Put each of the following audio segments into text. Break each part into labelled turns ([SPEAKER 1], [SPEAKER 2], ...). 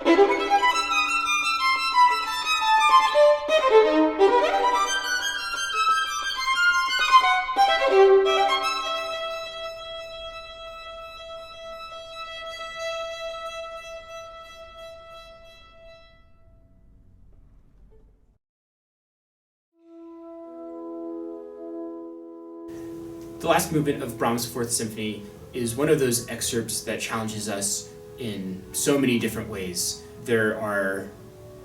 [SPEAKER 1] The last movement of Brahms' Fourth Symphony is one of those excerpts that challenges us in so many different ways. There are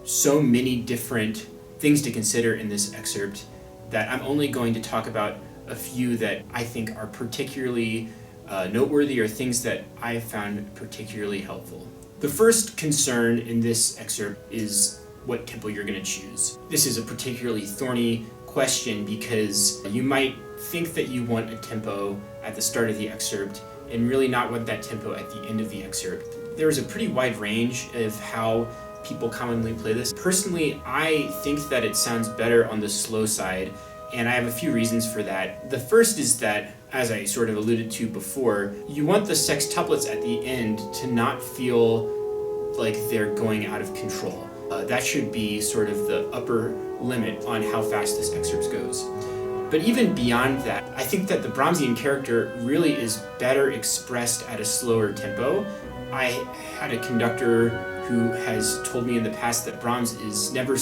[SPEAKER 1] so many different things to consider in this excerpt that I'm only going to talk about a few that I think are particularly noteworthy or things that I have found particularly helpful. The first concern in this excerpt is what tempo you're going to choose. This is a particularly thorny question because you might think that you want a tempo at the start of the excerpt and really not want that tempo at the end of the excerpt. There's a pretty wide range of how people commonly play this. Personally, I think that it sounds better on the slow side, and I have a few reasons for that. The first is that, as I sort of alluded to before, you want the sextuplets at the end to not feel like they're going out of control. That should be sort of the upper limit on how fast this excerpt goes. But even beyond that, I think that the Brahmsian character really is better expressed at a slower tempo. I had a conductor who has told me in the past that Brahms is never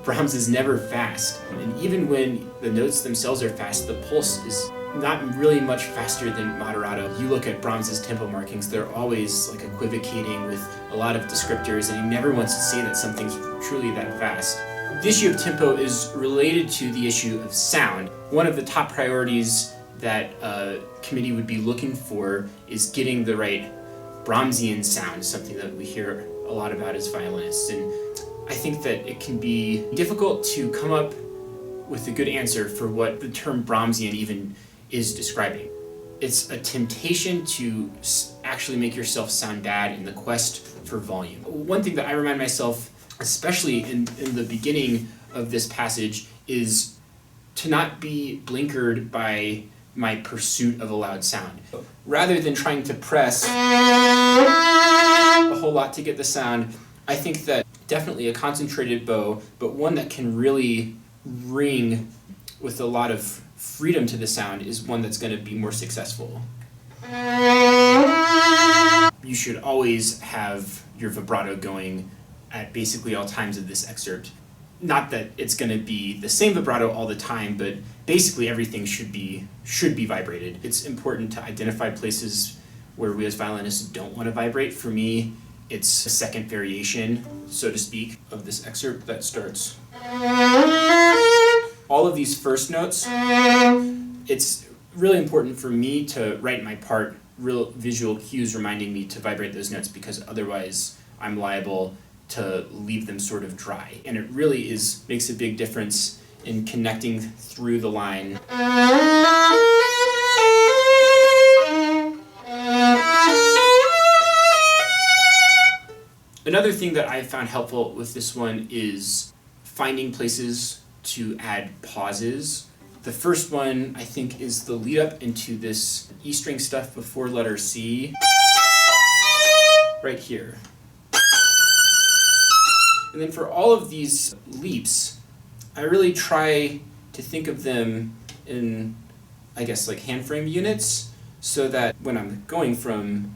[SPEAKER 1] Brahms is never fast. And even when the notes themselves are fast, the pulse is not really much faster than moderato. You look at Brahms's tempo markings, they're always like equivocating with a lot of descriptors, and he never wants to say that something's truly that fast. The issue of tempo is related to the issue of sound. One of the top priorities that a committee would be looking for is getting the right Brahmsian sound, something that we hear a lot about as violinists. And I think that it can be difficult to come up with a good answer for what the term Brahmsian even is describing. It's a temptation to actually make yourself sound bad in the quest for volume. One thing that I remind myself, especially in the beginning of this passage, is to not be blinkered by my pursuit of a loud sound. Rather than trying to press a whole lot to get the sound, I think that definitely a concentrated bow, but one that can really ring with a lot of freedom to the sound, is one that's going to be more successful. You should always have your vibrato going at basically all times of this excerpt. Not that it's going to be the same vibrato all the time, but basically everything should be vibrated. It's important to identify places where we as violinists don't want to vibrate. For me, it's a second variation, so to speak, of this excerpt that starts. All of these first notes, it's really important for me to write in my part real visual cues reminding me to vibrate those notes, because otherwise I'm liable to leave them sort of dry. And it really makes a big difference in connecting through the line. Another thing that I found helpful with this one is finding places to add pauses. The first one, I think, is the lead up into this E string stuff before letter C, right here. And then for all of these leaps, I really try to think of them in, I guess, like hand frame units, so that when I'm going from,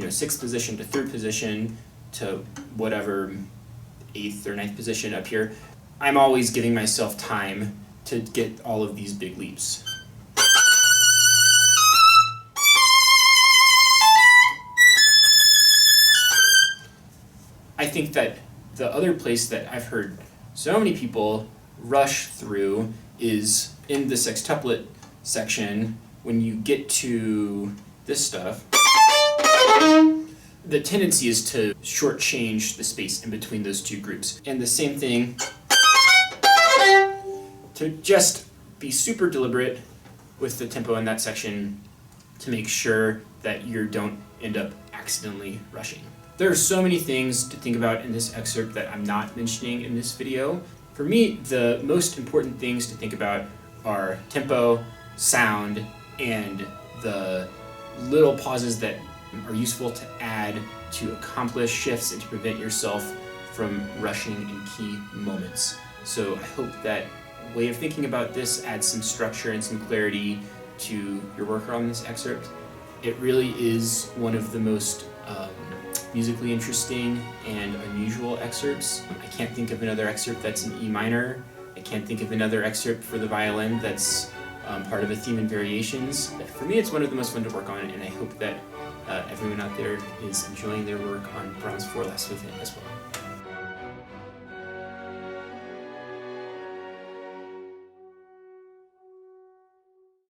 [SPEAKER 1] sixth position to third position to whatever eighth or ninth position up here, I'm always giving myself time to get all of these big leaps. I think that the other place that I've heard so many people rush through is in the sextuplet section. When you get to this stuff, the tendency is to shortchange the space in between those two groups. And the same thing, to just be super deliberate with the tempo in that section to make sure that you don't end up accidentally rushing. There are so many things to think about in this excerpt that I'm not mentioning in this video. For me, the most important things to think about are tempo, sound, and the little pauses that are useful to add to accomplish shifts and to prevent yourself from rushing in key moments. So I hope that way of thinking about this adds some structure and some clarity to your work on this excerpt. It really is one of the most musically interesting and unusual excerpts. I can't think of another excerpt that's in E minor. I can't think of another excerpt for the violin that's part of a theme and variations. For me, it's one of the most fun to work on, and I hope that everyone out there is enjoying their work on Brahms' 4 Last Movement as well.